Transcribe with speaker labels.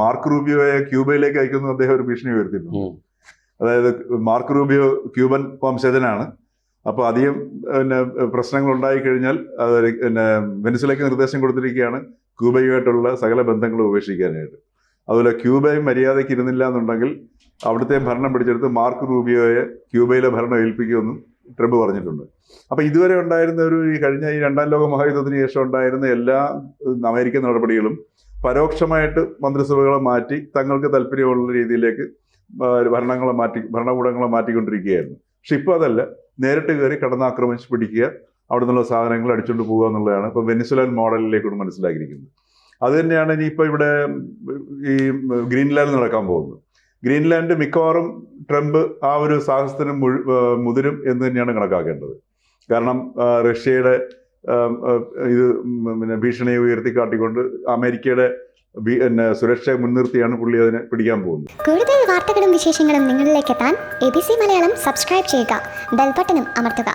Speaker 1: Mark റൂബിയോയെ ക്യൂബയിലേക്ക് അയക്കുന്ന അദ്ദേഹം ഒരു ഭീഷണി ഉയർത്തിയിട്ടുണ്ട്. അതായത് മാർക്ക് റൂബിയോ ക്യൂബൻ വംശജനാണ്. അപ്പോൾ അധികം പ്രശ്നങ്ങൾ ഉണ്ടായി കഴിഞ്ഞാൽ വെനിസുലയ്ക്ക് നിർദ്ദേശം കൊടുത്തിരിക്കുകയാണ് ക്യൂബയുമായിട്ടുള്ള സകല ബന്ധങ്ങളും ഉപേക്ഷിക്കാനായിട്ട്. അതുപോലെ ക്യൂബയും മര്യാദയ്ക്ക് ഇരുന്നില്ല എന്നുണ്ടെങ്കിൽ അവിടുത്തെ ഭരണം പിടിച്ചെടുത്ത് മാർക്ക് റൂബിയോയെ ക്യൂബയിലെ ഭരണം ഏൽപ്പിക്കുമെന്നും ട്രംപ് പറഞ്ഞിട്ടുണ്ട്. അപ്പം ഇതുവരെ ഉണ്ടായിരുന്ന കഴിഞ്ഞ ഈ രണ്ടാം ലോക മഹായുദ്ധത്തിന് ശേഷം ഉണ്ടായിരുന്ന എല്ലാ അമേരിക്കൻ നടപടികളും പരോക്ഷമായിട്ട് മന്ത്രിസഭകളെ മാറ്റി തങ്ങൾക്ക് താല്പര്യമുള്ള രീതിയിലേക്ക് ഭരണകൂടങ്ങളെ മാറ്റിക്കൊണ്ടിരിക്കുകയായിരുന്നു. പക്ഷെ ഇപ്പോൾ അതല്ല, നേരിട്ട് കയറി കടന്നാക്രമിച്ച് പിടിക്കുക, അവിടെ നിന്നുള്ള സാധനങ്ങൾ അടിച്ചുകൊണ്ട് പോകുക എന്നുള്ളതാണ് ഇപ്പോൾ വെനിസുലൻ മോഡലിലേക്കൂടെ മനസ്സിലാക്കിയിരിക്കുന്നത്. അത് തന്നെയാണ് ഇനിയിപ്പോൾ ഇവിടെ ഈ ഗ്രീൻലാൻഡ് നടക്കാൻ പോകുന്നത്. ഗ്രീൻലാൻഡ് മിക്കവാറും ട്രംപ് ആ ഒരു സാഹസത്തിന് മുതിരും എന്ന് തന്നെയാണ് കണക്കാക്കേണ്ടത്. കാരണം റഷ്യയുടെ ഭീഷണിയെ ഉയർത്തിക്കാട്ടിക്കൊണ്ട് അമേരിക്കയുടെ സുരക്ഷ മുൻനിർത്തിയാണ് പുള്ളി അതിനെ പിടിക്കാൻ പോകുന്നത്.
Speaker 2: കൂടുതൽ വാർത്തകളും വിശേഷങ്ങളും നിങ്ങളിലേക്ക് എത്താൻ ABC മലയാളം സബ്സ്ക്രൈബ് ചെയ്യുക, ബെൽ ബട്ടണും അമർത്തുക.